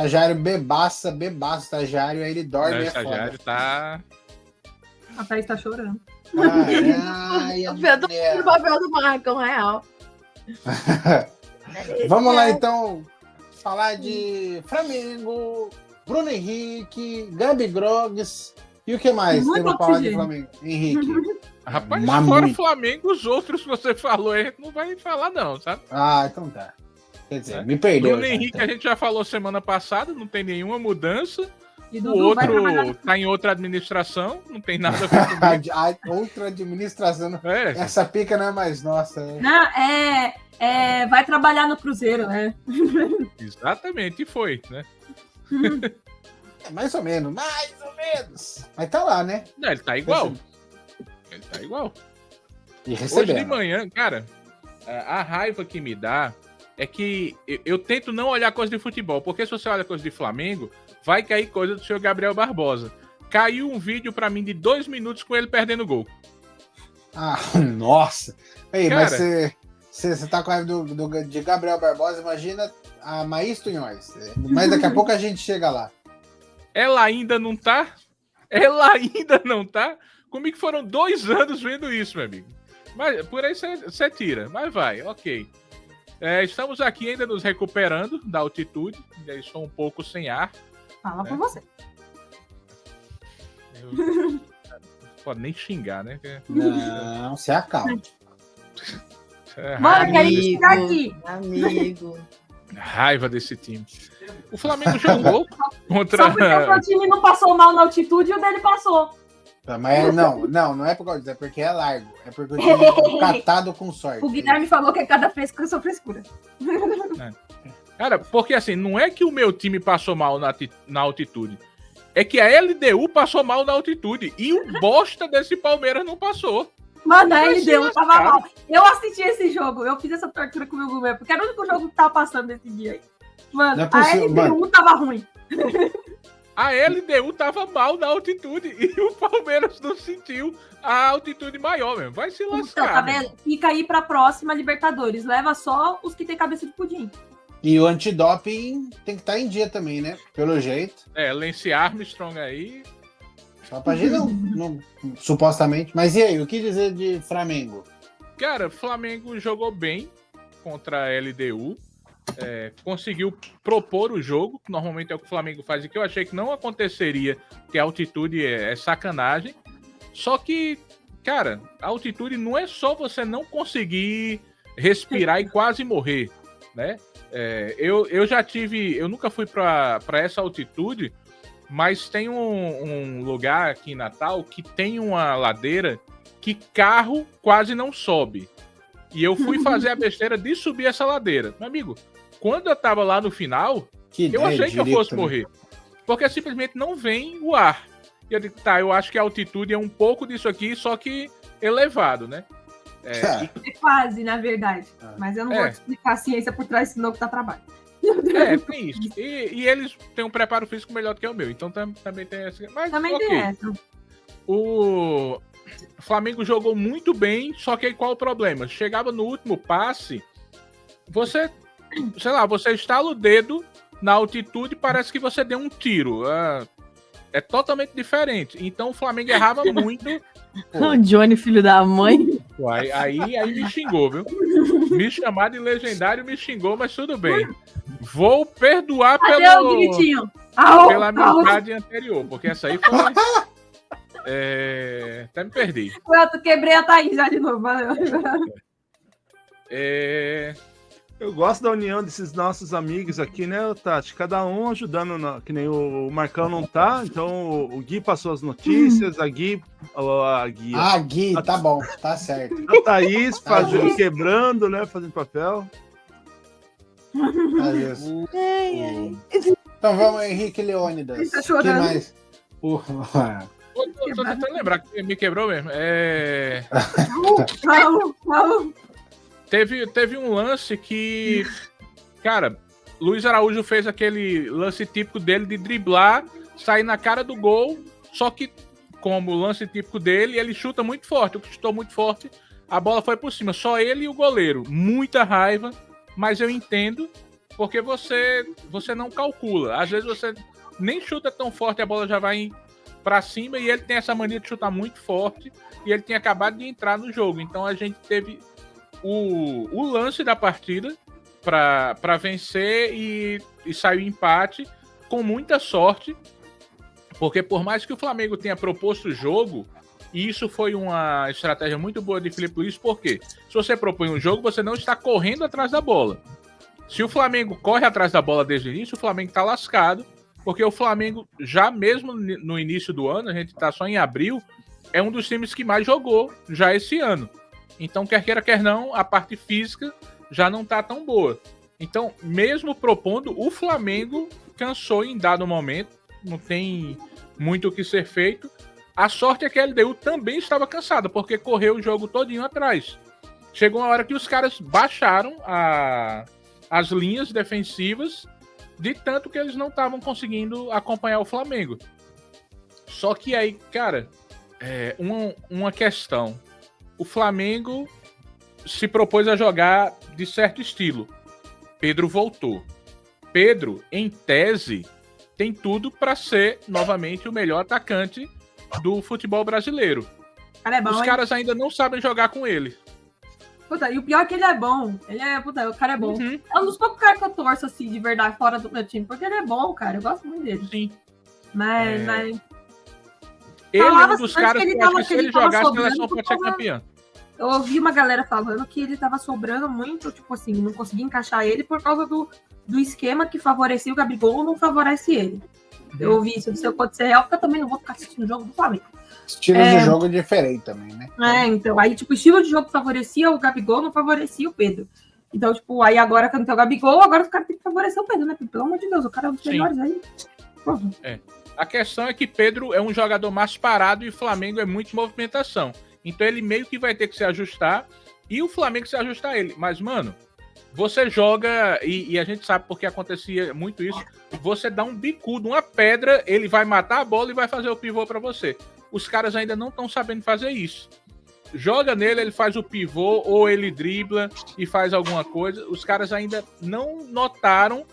Estagiário bebaça, estagiário, aí ele dorme, O é estagiário foda. tá... A Thaís tá chorando. Ai, a Eu tô mulher. no papel do Marcão real. Vamos lá, então, falar de Flamengo, Bruno Henrique, Gabi Grogs e o que mais Muito temos pra falar de oxigênio. Flamengo? Henrique. Rapaz, Mas fora o muito. Flamengo, os outros que você falou aí, a gente não vai falar não, sabe? Ah, então tá. Quer dizer, me perdeu. Bruno já, Henrique, então. a gente já falou semana passada, não tem nenhuma mudança. E O Dudu vai trabalhar. outro tá em outra administração, não tem nada a ver comigo. A outra administração. É, Essa pica não é mais nossa. Né? Não, vai trabalhar no Cruzeiro, né? exatamente, e foi, né? É mais ou menos. Mas tá lá, né? Não, ele tá igual. Ele tá igual. E Hoje recebendo. de manhã, cara, a raiva que me dá é que eu tento não olhar coisa de futebol, porque se você olha coisa de Flamengo, vai cair coisa do senhor Gabriel Barbosa. Caiu um vídeo pra mim de 2 minutos com ele perdendo gol. Ah, nossa. Aí, Cara. mas você tá com a raiva de Gabriel Barbosa, imagina a Maís Tunhões. Mas daqui a pouco a gente chega lá. Ela ainda não tá? Ela ainda não tá? Comigo foram 2 anos vendo isso, meu amigo. Mas por aí você tira, mas vai, ok. Estamos aqui ainda nos recuperando da altitude. Ainda estou um pouco sem ar. Fala por você. Não pode nem xingar, né? Não, se acalma. Bora, que a gente Amigo. tá aqui. Amigo. Raiva desse time. O Flamengo jogou Só contra. porque o seu time não passou mal na altitude e o dele passou. Tá, mas não é por causa disso, é porque é largo. É porque o time é catado com sorte. O Guilherme falou que é cada frescura com sua frescura. Cara, porque assim, não é que o meu time passou mal na altitude. É que a LDU passou mal na altitude. E o bosta desse Palmeiras não passou. Mano, a Vai se LDU tava lascar. mal. Eu assisti esse jogo, eu fiz essa tortura comigo mesmo, porque era o único jogo que tava passando nesse dia aí. Mano, Não é possível, a LDU tava ruim. A LDU tava mal na altitude. E o Palmeiras não sentiu a altitude maior mesmo. Vai se Então, lascar. tá meu. vendo? Fica aí pra próxima Libertadores. Leva só os que tem cabeça de pudim. E o antidoping tem que estar em dia também, né? Pelo jeito. Lance Armstrong aí. Só pra gente não, supostamente. Mas e aí, o que dizer de Flamengo? Cara, Flamengo jogou bem contra a LDU. Conseguiu propor o jogo, que normalmente é o que o Flamengo faz, e que eu achei que não aconteceria, que a altitude é sacanagem. Só que, cara, a altitude não é só você não conseguir respirar e quase morrer, né? Eu já tive, eu nunca fui para essa altitude, mas tem um lugar aqui em Natal que tem uma ladeira que carro quase não sobe. E eu fui fazer a besteira de subir essa ladeira. Meu amigo, quando eu tava lá no final, eu achei que eu fosse morrer. Porque simplesmente não vem o ar. E eu digo, tá, eu acho que a altitude é um pouco disso aqui, só que elevado, né? É quase, na verdade. Mas eu não vou te explicar a ciência por trás, senão que tá trabalho. Tem isso. E eles têm um preparo físico melhor do que o meu. Então também tem essa. Mas, Também ok. tem essa. O Flamengo jogou muito bem, só que aí qual o problema? Chegava no último passe, você, sei lá, você estala o dedo na altitude e parece que você deu um tiro. É totalmente diferente. Então o Flamengo errava muito. O Johnny, filho da mãe. Aí me xingou, viu? Me chamar de legendário me xingou, mas tudo bem. Vou perdoar Cadê o gritinho? pela amizade anterior, porque essa aí foi... até me perdi. Pronto, quebrei a Thaís já de novo, valeu. Eu gosto da união desses nossos amigos aqui, né, Tati? Cada um ajudando, que nem o Marcão não tá, então o Gui passou as notícias, a Gui... Ah, Gui, tá bom, tá certo. A Thaís fazendo, quebrando, né, fazendo papel. Então vamos, Henrique Leônidas. Tá chorando. Que mais? Tô tentando lembrar que me quebrou mesmo. Teve um lance que, cara, Luiz Araújo fez aquele lance típico dele de driblar, sair na cara do gol, só que, como o lance típico dele, ele chuta muito forte, chutou muito forte, a bola foi por cima, só ele e o goleiro. Muita raiva, mas eu entendo porque você não calcula. Às vezes você nem chuta tão forte, a bola já vai pra cima, e ele tem essa mania de chutar muito forte, e ele tinha acabado de entrar no jogo. Então a gente teve o lance da partida para vencer e saiu empate com muita sorte, porque por mais que o Flamengo tenha proposto o jogo, e isso foi uma estratégia muito boa de Filipe Luís, porque se você propõe um jogo, você não está correndo atrás da bola. Se o Flamengo corre atrás da bola desde o início, o Flamengo está lascado, porque o Flamengo, já mesmo no início do ano, a gente está só em abril, é um dos times que mais jogou já esse ano. Então, quer queira, quer não, a parte física já não está tão boa. Então, mesmo propondo, o Flamengo cansou em dado momento, não tem muito o que ser feito. A sorte é que a LDU também estava cansada, porque correu o jogo todinho atrás. Chegou uma hora que os caras baixaram as linhas defensivas, de tanto que eles não estavam conseguindo acompanhar o Flamengo. Só que aí, cara, uma questão. O Flamengo se propôs a jogar de certo estilo. Pedro voltou. Pedro, em tese, tem tudo para ser novamente o melhor atacante do futebol brasileiro. Cara, é bom, Os hein? caras ainda não sabem jogar com ele. Puta, e o pior é que ele é bom. O cara é bom. Uhum. É um dos poucos caras que eu torço, assim, de verdade, fora do meu time. Porque ele é bom, cara. Eu gosto muito dele. Sim. Mas Ele é Falava um dos antes caras que que ele eu acho tava- que se que ele ele tava jogasse, a sobrando seleção por pode ser causa- campeã. eu ouvi uma galera falando que ele tava sobrando muito, tipo assim, não conseguia encaixar ele por causa do esquema que favorecia o Gabigol, não favorece ele. Eu ouvi isso, se pode ser real, porque eu também não vou ficar assistindo o jogo do Flamengo. Estilo de jogo diferente também, né? Então, aí, tipo, o estilo de jogo favorecia o Gabigol, não favorecia o Pedro. Então, tipo, aí agora que não tem o Gabigol, agora os caras têm que favorecer o Pedro, né? Pelo amor de Deus, o cara é um dos Sim. melhores aí. Porra. A questão é que Pedro é um jogador mais parado e o Flamengo é muito movimentação. Então ele meio que vai ter que se ajustar e o Flamengo se ajustar a ele. Mas, mano, você joga, e a gente sabe porque acontecia muito isso, você dá um bicudo, uma pedra, ele vai matar a bola e vai fazer o pivô pra você. Os caras ainda não estão sabendo fazer isso. Joga nele, ele faz o pivô, ou ele dribla e faz alguma coisa. Os caras ainda não notaram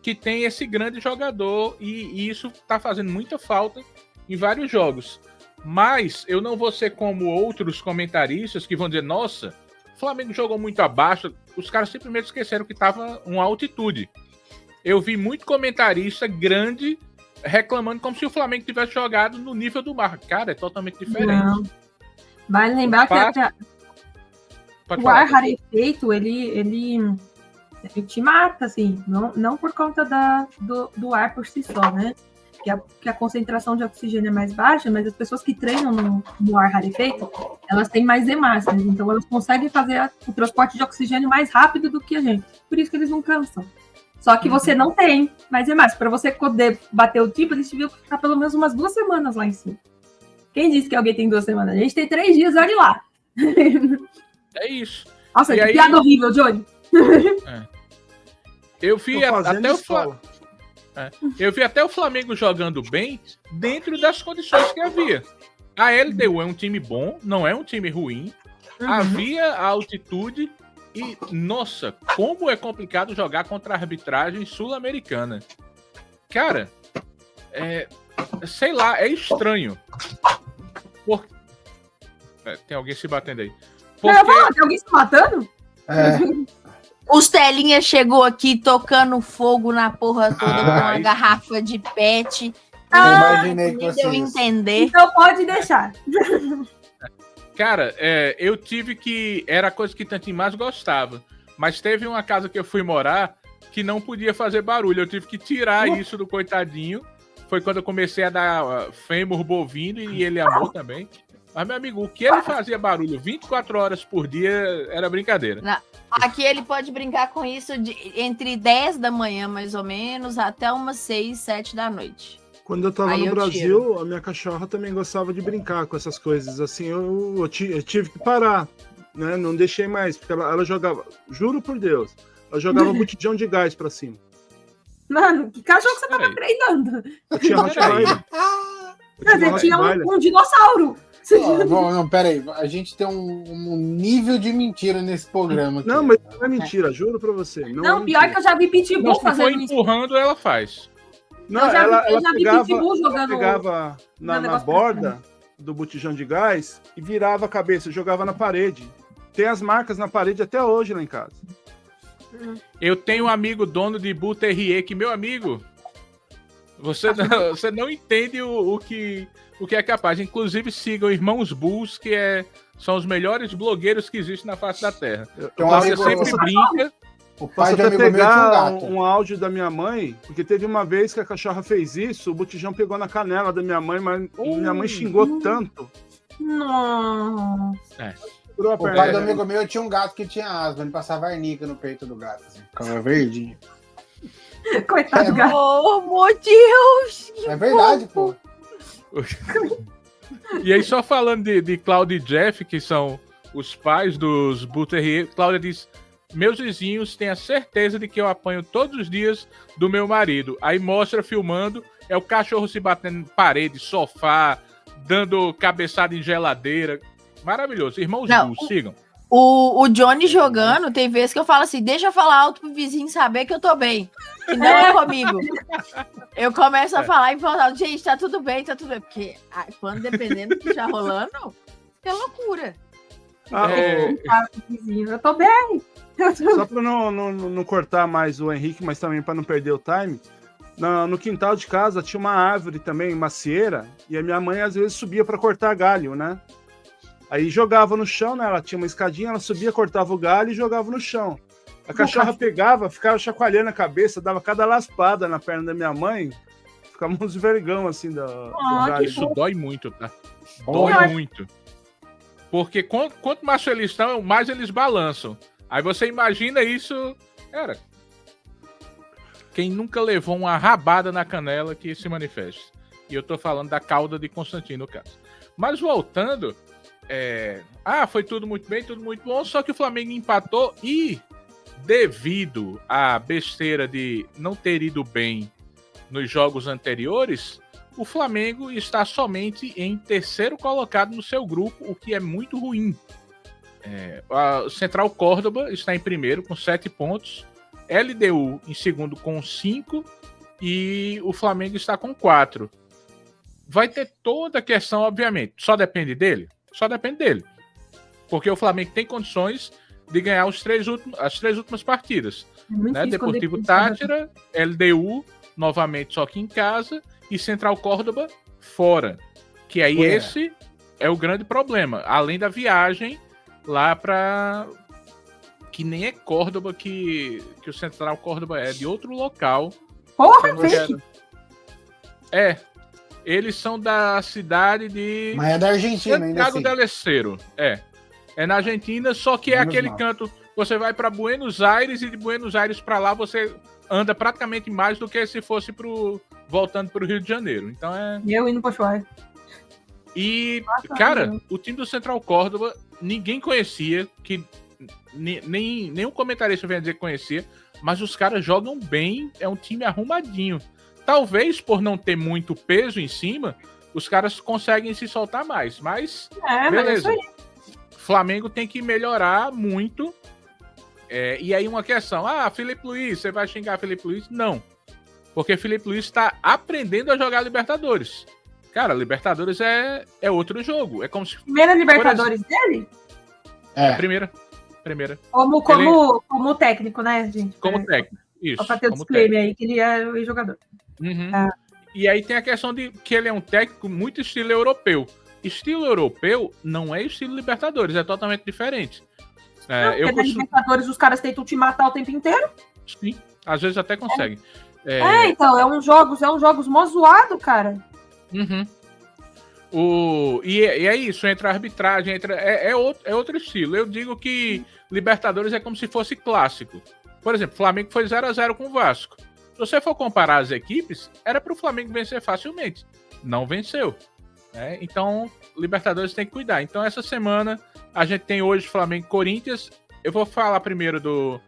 que tem esse grande jogador e isso tá fazendo muita falta em vários jogos. Mas eu não vou ser como outros comentaristas que vão dizer, nossa, o Flamengo jogou muito abaixo. Os caras simplesmente esqueceram que tava uma altitude. Eu vi muito comentarista grande reclamando como se o Flamengo tivesse jogado no nível do mar. Cara, é totalmente diferente. Não. Vale lembrar que Pode o falar, ar rarefeito, ele te mata, assim, não por conta do ar por si só, né? Que a concentração de oxigênio é mais baixa, mas as pessoas que treinam no ar rarefeito, elas têm mais hemácias, então elas conseguem fazer o transporte de oxigênio mais rápido do que a gente. Por isso que eles não cansam. Só que você não tem mais hemácias. Para você poder bater o tipo, eles tiveram que ficar pelo menos umas 2 semanas lá em cima. Quem disse que alguém tem 2 semanas? A gente tem 3 dias, olha lá. É isso. Nossa, E que aí- piada horrível, Johnny. Eu vi Tô fazendo até o escola. Eu vi até o Flamengo jogando bem dentro das condições que havia. A LDU é um time bom, não é um time ruim. Havia a altitude e, nossa, como é complicado jogar contra a arbitragem sul-americana. Cara, sei lá, é estranho. Tem alguém se batendo aí. Porque Tem alguém se matando? Os Telinha chegou aqui tocando fogo na porra toda com uma isso. garrafa de pet. Eu imaginei que Deu vocês... entender. Então pode deixar. Cara, eu tive que... Era a coisa que Tantinho mais gostava. Mas teve uma casa que eu fui morar que não podia fazer barulho. Eu tive que tirar isso do coitadinho. Foi quando eu comecei a dar fêmur bovino e ele amou também. Mas, meu amigo, o que ele fazia barulho 24 horas por dia era brincadeira. Aqui ele pode brincar com isso entre 10 da manhã, mais ou menos, até umas 6, 7 da noite. Quando eu tava Aí no eu Brasil, a minha cachorra também gostava de brincar com essas coisas. Assim, eu tive que parar, né? Não deixei mais, porque ela jogava, juro por Deus, ela jogava botijão de gás pra cima. Mano, que cachorro que você tava Peraí. treinando? Eu tinha Rottweiler. Quer dizer, tinha um dinossauro. Não, peraí. A gente tem um nível de mentira nesse programa. Não, mas não é mentira, juro pra você. Não, é pior mentira. que eu já vi Pitbull Não, se for fazendo isso. empurrando, ela faz. Não, eu já vi ela Pitbull jogando pegava na negócio borda do botijão de gás e virava a cabeça, jogava na parede. Tem as marcas na parede até hoje lá em casa. Eu tenho um amigo dono de Bull Terrier que, meu amigo, você não entende o que é capaz. Inclusive, sigam Irmãos Bulls, que são os melhores blogueiros que existem na face da Terra. Tem um Você amigo- sempre brinca. O pai Posso de até amigo meu tinha um pegar gato. um áudio da minha mãe, porque teve uma vez que a cachorra fez isso, o botijão pegou na canela da minha mãe, mas minha mãe xingou tanto. Nossa. Tirou a O pai perna. do amigo meu tinha um gato que tinha asma. Ele passava arnica no peito do gato. Assim, ficava verdinho. Coitado do gato. Oh, meu Deus! É verdade, pô. E aí, só falando de Cláudia e Jeff, que são os pais dos Bull Terrier, Cláudia diz: meus vizinhos têm a certeza de que eu apanho todos os dias do meu marido. Aí mostra filmando, é o cachorro se batendo em parede, sofá, dando cabeçada em geladeira. Maravilhoso. Irmãos Não, Bull, sigam. O Johnny jogando, tem vezes que eu falo assim, deixa eu falar alto pro vizinho saber que eu tô bem. Que não é comigo. Eu começo a falar em voz alta, gente, tá tudo bem, tá tudo bem. Porque quando dependendo do que tá rolando, é loucura. Vizinho, eu tô bem. Só para não cortar mais o Henrique, mas também para não perder o time, no quintal de casa tinha uma árvore também, macieira, e a minha mãe às vezes subia para cortar galho, né? Aí jogava no chão, né? Ela tinha uma escadinha, ela subia, cortava o galho e jogava no chão. A cachorra pegava, ficava chacoalhando a cabeça, dava cada laspada na perna da minha mãe, ficava uns vergão assim do galho. Isso dói muito, tá? Dói Dói muito. Porque quanto mais eles estão, mais eles balançam. Aí você imagina isso, cara. Quem nunca levou uma rabada na canela que se manifeste. E eu tô falando da cauda de Constantino, no caso. Mas voltando, foi tudo muito bem, tudo muito bom, só que o Flamengo empatou e, devido à besteira de não ter ido bem nos jogos anteriores, o Flamengo está somente em terceiro colocado no seu grupo, o que é muito ruim. A Central Córdoba está em primeiro com 7 pontos, LDU em segundo com 5 e o Flamengo está com 4. Vai ter toda a questão, obviamente, só depende dele? Só depende dele. Porque o Flamengo tem condições de ganhar as 3 últimas partidas. Né? Deportivo Tátira, LDU, novamente só que em casa, e Central Córdoba fora. Que aí esse é o grande problema. Além da viagem lá para... que nem é Córdoba que o Central Córdoba é de outro local. Porra, Eles são da cidade de... Mas é da Argentina ainda Santiago assim. del Estero. É na Argentina, só que é aquele canto... Você vai para Buenos Aires e de Buenos Aires para lá você anda praticamente mais do que se fosse voltando para o Rio de Janeiro. Então Eu indo pro Chuai. E, cara, o time do Central Córdoba, ninguém conhecia, que nenhum comentarista vem dizer que conhecia, mas os caras jogam bem, é um time arrumadinho. Talvez por não ter muito peso em cima, os caras conseguem se soltar mais, mas beleza. Flamengo tem que melhorar muito. E aí uma questão, Felipe Luiz, você vai xingar Felipe Luiz? Não, porque Felipe Luiz está aprendendo a jogar Libertadores. Cara, Libertadores é outro jogo. É como se... Primeira Libertadores dele? Primeira. Como técnico, né, gente? Como técnico, isso. Só pra ter o disclaimer aí, que ele é jogador. Uhum. E aí tem a questão de que ele é um técnico muito estilo europeu. Estilo europeu não é estilo Libertadores, é totalmente diferente. Porque na Libertadores os caras tentam te matar o tempo inteiro. Sim, às vezes até conseguem. Então, é uns jogos mó zoado, cara. Uhum. E é isso, entra a arbitragem, é outro estilo. Eu digo que Libertadores é como se fosse clássico. Por exemplo, o Flamengo foi 0-0 com o Vasco. Se você for comparar as equipes, era para o Flamengo vencer facilmente. Não venceu. Então, Libertadores tem que cuidar. Então, essa semana, a gente tem hoje Flamengo e Corinthians. Eu vou falar primeiro do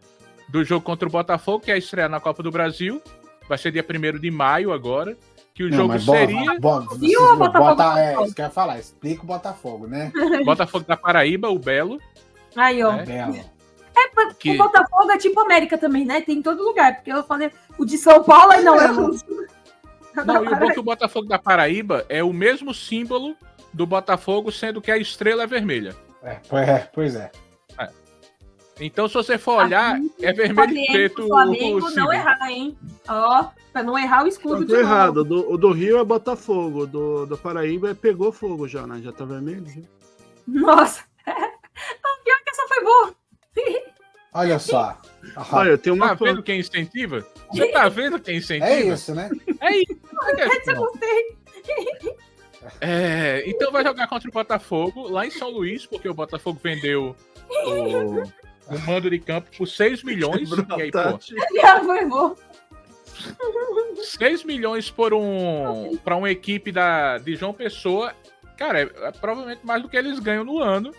jogo contra o Botafogo, que é a estreia na Copa do Brasil. Vai ser dia 1º de maio agora. Que que o Não, jogo mas seria E o Botafogo? isso que eu ia falar, explica o Botafogo, né? Botafogo da Paraíba, o Belo. Aí, ó. É. Belo. Que- O Botafogo é tipo América também, né? Tem em todo lugar. Porque eu falei, o de São Paulo aí não é. Não, e o bom é que o Botafogo da Paraíba é o mesmo símbolo do Botafogo, sendo que a estrela é vermelha. Pois é. Então, se você for olhar, é vermelho e preto. O Flamengo o não símbolo. errar, hein? Ó, pra não errar o escudo Não, de tô novo. errado. O do Rio é Botafogo. Do Paraíba pegou fogo já, né? Já tá vermelho. Já. Nossa. O pior que essa foi boa. Olha só. Olha, tem uma Tá vendo quem incentiva? Você tá vendo quem incentiva? É isso, né? É isso. Essa eu gostei. Então vai jogar contra o Botafogo lá em São Luís, porque o Botafogo vendeu o mando de campo por 6 milhões. E aí, pô, Essa foi boa. 6 milhões para uma equipe de João Pessoa, cara, é provavelmente mais do que eles ganham no ano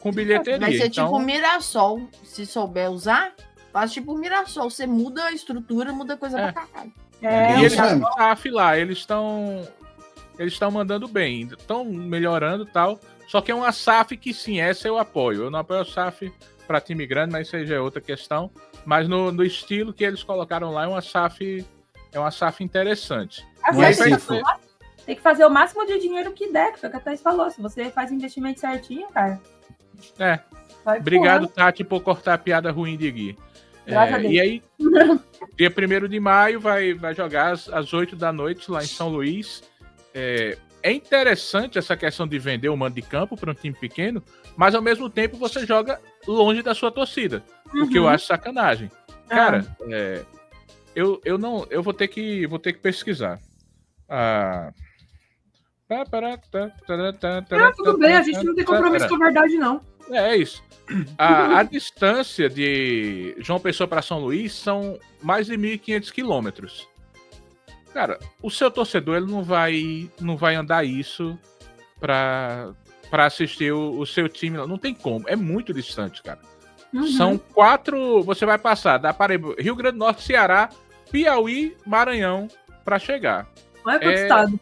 com bilheteria. Vai ser então, tipo o Mirassol, se souber usar. Faz tipo o Mirassol. Você muda a estrutura, muda coisa pra caralho. É, e eles isso mesmo. estão SAF lá, eles estão mandando bem, estão melhorando e tal. Só que é uma SAF que sim, essa eu apoio. Eu não apoio a SAF para time grande, mas isso aí já é outra questão. Mas no estilo que eles colocaram lá é uma SAF interessante. Não é Assim, Cifo. tem que fazer o máximo de dinheiro que der, que foi o que a Thaís falou. Se você faz investimento certinho, cara. É. Vai Obrigado, voando. Tati, por cortar a piada ruim de Gui. Graças a Deus. E aí, dia 1º de maio, vai jogar às 8 da noite lá em São Luís. É interessante essa questão de vender o mando de campo para um time pequeno, mas ao mesmo tempo você joga longe da sua torcida, o que eu acho sacanagem. Cara, eu vou ter que pesquisar. Tudo bem, a gente não tem compromisso com a verdade, não. É isso. A distância de João Pessoa para São Luís são mais de 1.500 quilômetros. Cara, o seu torcedor ele não vai andar isso para assistir o seu time. Não tem como. É muito distante, cara. São 4. Você vai passar da Paraíba, Rio Grande do Norte, Ceará, Piauí, Maranhão para chegar. Olha quanto estado.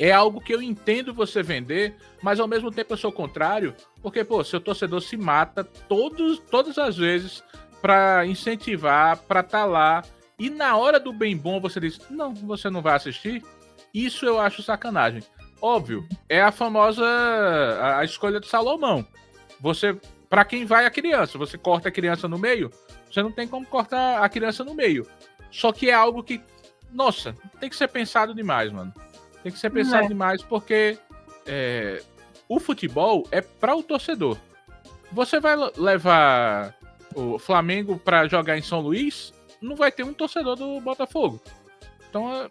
É algo que eu entendo você vender, mas ao mesmo tempo eu sou contrário, porque, pô, seu torcedor se mata todas as vezes para incentivar, para estar lá, e na hora do bem bom você diz, não, você não vai assistir? Isso eu acho sacanagem. Óbvio, é a famosa a escolha de Salomão. Para quem vai a criança, você corta a criança no meio, você não tem como cortar a criança no meio. Só que é algo que, nossa, tem que ser pensado demais, mano. Tem que ser pensado demais porque o futebol é para o torcedor. Você vai levar o Flamengo para jogar em São Luís, não vai ter um torcedor do Botafogo. Então é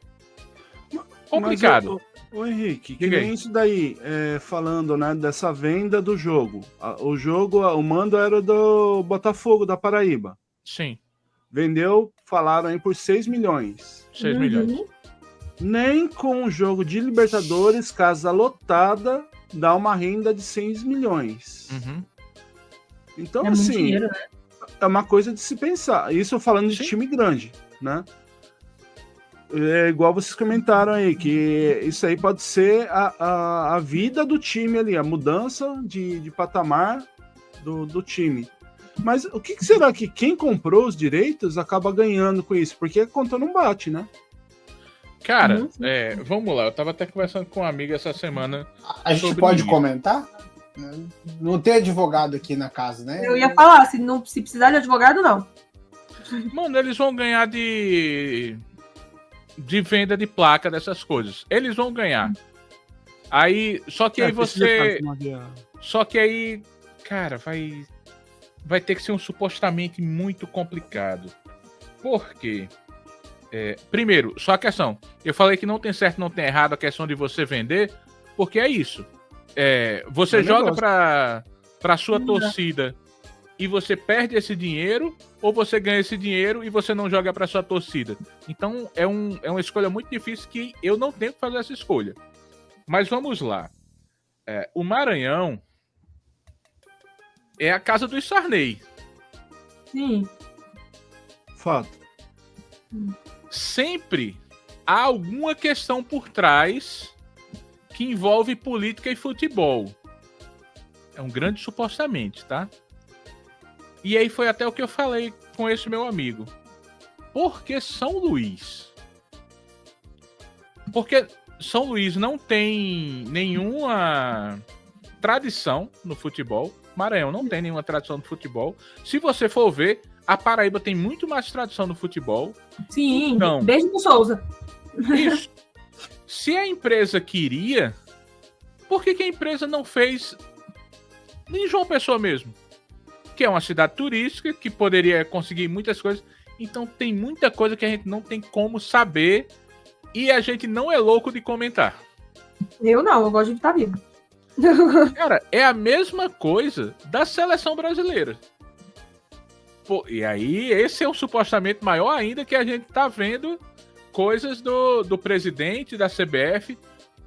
complicado. Ô Henrique, que nem isso daí, falando, né, dessa venda do jogo. O mando era do Botafogo, da Paraíba. Sim. Vendeu, falaram aí, por 6 milhões. 6 milhões. Nem com o jogo de Libertadores, casa lotada, dá uma renda de 6 milhões. Então, É muito assim, dinheiro, né? é uma coisa de se pensar. Isso falando de time grande, né? É igual vocês comentaram aí, que isso aí pode ser a vida do time ali, a mudança de patamar do time. Mas o que será que quem comprou os direitos acaba ganhando com isso? Porque a conta não bate, né? Cara, vamos lá. Eu tava até conversando com um amigo essa semana. A gente pode comentar? Não tem advogado aqui na casa, né? Eu ia falar, se precisar de advogado, não. Mano, eles vão ganhar de venda de placa dessas coisas. Eles vão ganhar. Aí, só que aí você... Só que aí, cara, vai ter que ser um supostamente muito complicado. Por quê? Primeiro, só a questão. Eu falei que não tem certo, não tem errado a questão de você vender, porque é isso. Você joga pra sua torcida e você perde esse dinheiro, ou você ganha esse dinheiro e você não joga pra sua torcida. Então, é uma escolha muito difícil que eu não tenho que fazer essa escolha. Mas vamos lá. O Maranhão é a casa do Sarney. Sim. Fato. Sempre há alguma questão por trás que envolve política e futebol. É um grande supostamente, tá? E aí foi até o que eu falei com esse meu amigo. Por que São Luís? Porque São Luís não tem nenhuma tradição no futebol. Maranhão não tem nenhuma tradição no futebol. Se você for ver, a Paraíba tem muito mais tradição no futebol. Sim, Não. beijo pro Souza. Isso. Se a empresa queria, por que a empresa não fez em João Pessoa mesmo? Que é uma cidade turística, que poderia conseguir muitas coisas. Então tem muita coisa que a gente não tem como saber e a gente não é louco de comentar. Eu não, eu gosto de estar vivo. Cara, é a mesma coisa da seleção brasileira. Pô, e aí, esse é um supostamente maior ainda, que a gente tá vendo coisas do presidente da CBF.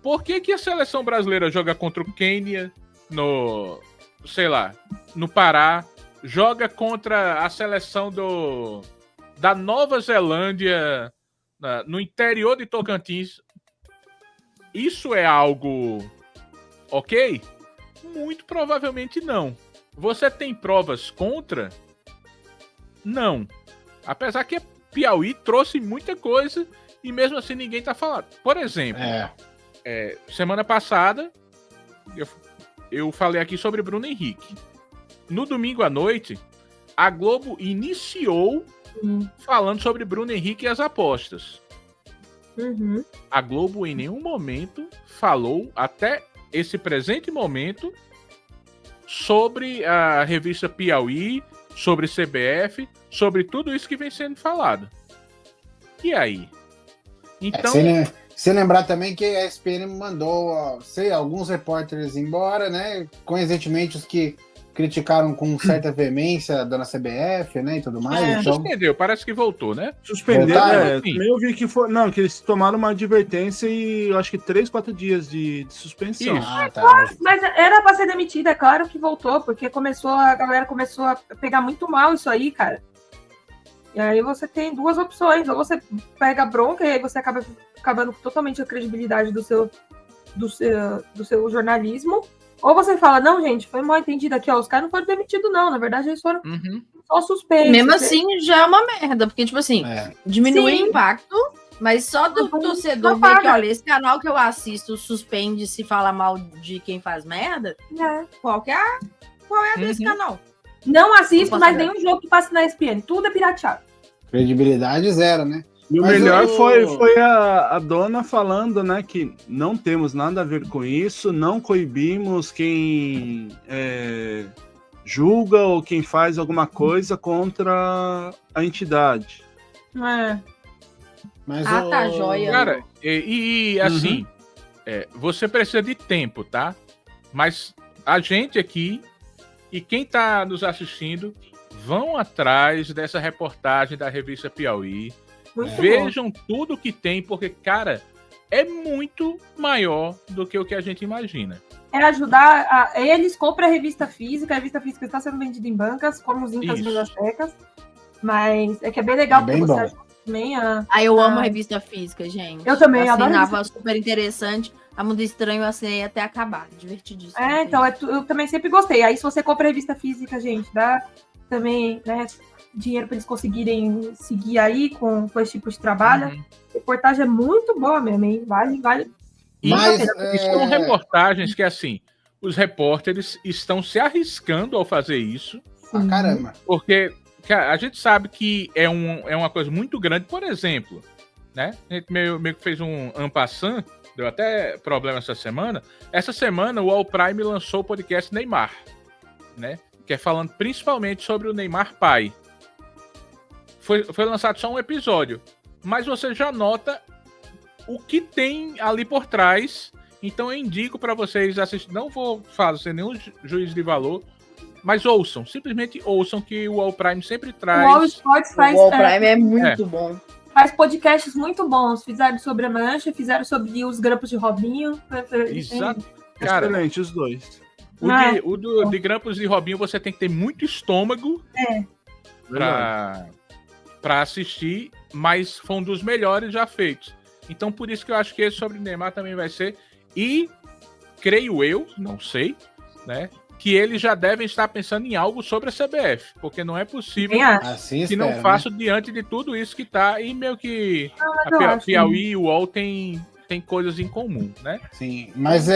Por que a seleção brasileira joga contra o Quênia no, sei lá, no Pará, joga contra a seleção da Nova Zelândia no interior de Tocantins? Isso é algo ok? Muito provavelmente não. Você tem provas contra? Não. Apesar que a Piauí trouxe muita coisa e mesmo assim ninguém tá falando. Por exemplo, semana passada eu falei aqui sobre Bruno Henrique. No domingo à noite, a Globo iniciou falando sobre Bruno Henrique e as apostas. Uhum. A Globo em nenhum momento falou, até esse presente momento, sobre a revista Piauí, sobre CBF, sobre tudo isso que vem sendo falado. E aí? Então, se lembrar também que a ESPN mandou alguns repórteres embora, né? Coincidentemente os que criticaram com certa veemência a dona CBF, né, e tudo mais. Então... Suspendeu, parece que voltou, né? Suspendeu, sim. Também eu vi que foi... Não, que eles tomaram uma advertência e eu acho que 3, 4 dias de suspensão. Isso. Tá. Mas era pra ser demitida, é claro que voltou, porque a galera começou a pegar muito mal isso aí, cara. E aí você tem duas opções, ou você pega bronca e aí você acaba acabando totalmente a credibilidade do seu jornalismo, ou você fala, não, gente, foi mal entendido aqui, ó, os caras não foram demitidos, não, na verdade eles foram só suspeitos. Mesmo assim, já é uma merda, porque, tipo assim, diminui o impacto, mas só do torcedor ver que, olha, esse canal que eu assisto suspende se fala mal de quem faz merda, qual é desse canal? Não assisto mais nenhum jogo que passe na ESPN, tudo é pirateado. Credibilidade zero, né? E o melhor foi a dona falando, né, que não temos nada a ver com isso, não coibimos quem julga ou quem faz alguma coisa contra a entidade. Mas tá joia. Cara, assim, você precisa de tempo, tá? Mas a gente aqui e quem tá nos assistindo vão atrás dessa reportagem da revista Piauí. Vejam tudo que tem, porque, cara, é muito maior do que o que a gente imagina. É ajudar eles compram a revista física está sendo vendida em bancas, como os Incas dos Aztecas, mas é que é bem legal, porque você ajuda também eu amo a revista física, gente. Eu também adoro. Assinava super interessante, a Mundo Estranho eu assinei até acabar, divertidíssimo. Então, eu também sempre gostei. Aí, se você compra a revista física, gente, dá também, né, dinheiro para eles conseguirem seguir aí com esse tipo de trabalho. A reportagem é muito boa mesmo, hein? Vale. Mas são reportagens que, assim, os repórteres estão se arriscando ao fazer isso. Caramba. Porque a gente sabe que é uma coisa muito grande. Por exemplo, né? A gente meio que fez um en passant, deu até problema essa semana. Essa semana o All Prime lançou o podcast Neymar, né? Que é falando principalmente sobre o Neymar pai. Foi lançado só um episódio, mas você já nota o que tem ali por trás. Então eu indico para vocês assistirem. Não vou fazer nenhum juízo de valor, mas ouçam, simplesmente ouçam, que o All Prime sempre traz. O All Sports faz. O All Prime é muito bom. Faz podcasts muito bons. Fizeram sobre a Mancha, fizeram sobre os grampos de Robinho. Exato. Cara, excelente, os dois. O de grampos de Robinho você tem que ter muito estômago pra assistir, mas foi um dos melhores já feitos. Então, por isso que eu acho que esse sobre o Neymar também vai ser. E creio eu, não sei, né? Que eles já devem estar pensando em algo sobre a CBF, porque não é possível Assim que espero, não faça diante de tudo isso que tá. E meio que eu a acho Piauí e o UOL tem coisas em comum, né? Sim, mas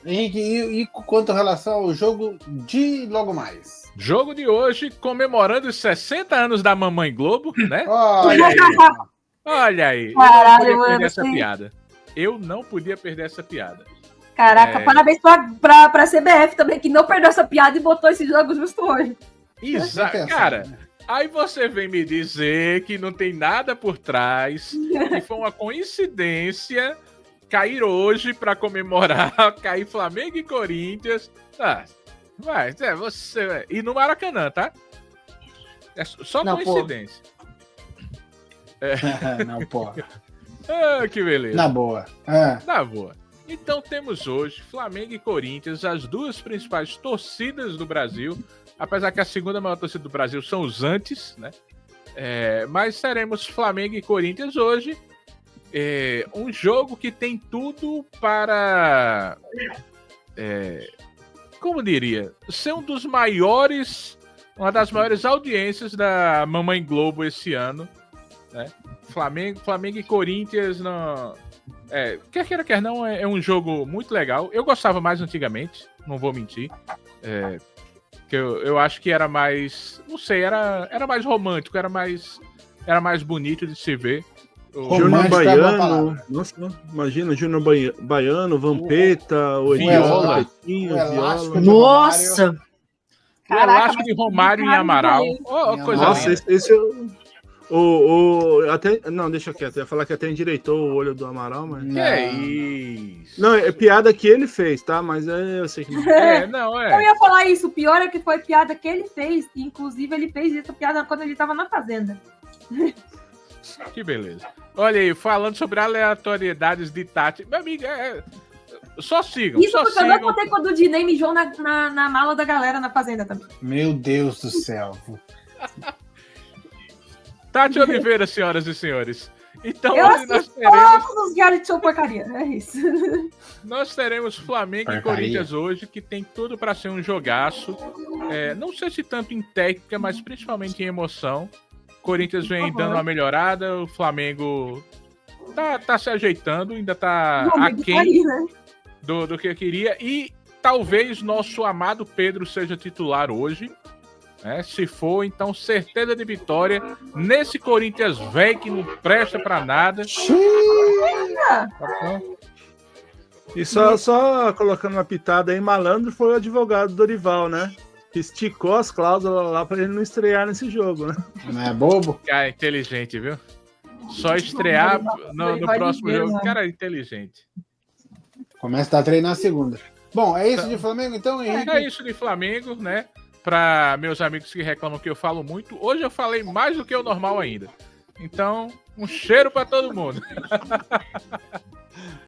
Henrique, e quanto a relação ao jogo de logo mais? Jogo de hoje, comemorando os 60 anos da Mamãe Globo, né? Olha aí. Olha aí, Caralho, eu não podia mano, perder essa sim. piada. Eu não podia perder essa piada. Caraca, parabéns pra CBF também, que não perdeu essa piada e botou esses jogos justo hoje. Exato, cara. Aí você vem me dizer que não tem nada por trás, que foi uma coincidência cair hoje pra comemorar, cair Flamengo e Corinthians. Ah, vai, você. E no Maracanã, tá? É só Não, coincidência. Não, porra. Ah, que beleza. Na boa. Na boa. Então temos hoje Flamengo e Corinthians, as duas principais torcidas do Brasil, apesar que a segunda maior torcida do Brasil são os Antes, né? Mas teremos Flamengo e Corinthians hoje. Um jogo que tem tudo para, como diria, ser uma das maiores audiências da Mamãe Globo esse ano, né? Flamengo e Corinthians quer queira, quer não, é um jogo muito legal. Eu gostava mais antigamente, não vou mentir. Que eu acho que era mais, não sei, era mais romântico, era mais bonito de se ver. Júnior Baiano, nossa, imagina, Júnior Baiano, Vampeta, o Viola. Viola. Nossa! O elástico de Romário e Amaral. Coisa Nossa, linda. esse até, não, deixa quieto. Eu ia falar que até endireitou o olho do Amaral, mas. Que é isso? Não, é piada que ele fez, tá? Mas eu sei que não. Eu ia falar isso. O pior é que foi piada que ele fez. Inclusive, ele fez essa piada quando ele tava na Fazenda. Que beleza. Olha aí, falando sobre aleatoriedades de Tati. Meu amigo, só sigam. Isso só porque eu sigam. não contei quando o Dinei mijou na mala da galera na Fazenda também. Meu Deus do céu. Tati Oliveira, senhoras e senhores. Então, Eu hoje assisto todos os reality show porcaria. É isso. Nós teremos Flamengo e Corinthians hoje, que tem tudo para ser um jogaço. Não sei se tanto em técnica, mas principalmente em emoção. Corinthians vem dando uma melhorada, o Flamengo tá se ajeitando, ainda tá aquém do que eu queria. E talvez nosso amado Pedro seja titular hoje. Se for, então certeza de vitória nesse Corinthians velho que não presta pra nada. E só colocando uma pitada aí, malandro foi o advogado do Dorival, né? Que esticou as cláusulas lá pra ele não estrear nesse jogo, né? Não é bobo? Cara, inteligente, viu? Só estrear no próximo jogo. Cara, inteligente. Começa a treinar a segunda. Bom, é isso de Flamengo, então, Henrique? É isso de Flamengo, né? Para meus amigos que reclamam que eu falo muito, hoje eu falei mais do que o normal ainda. Então, um cheiro para todo mundo.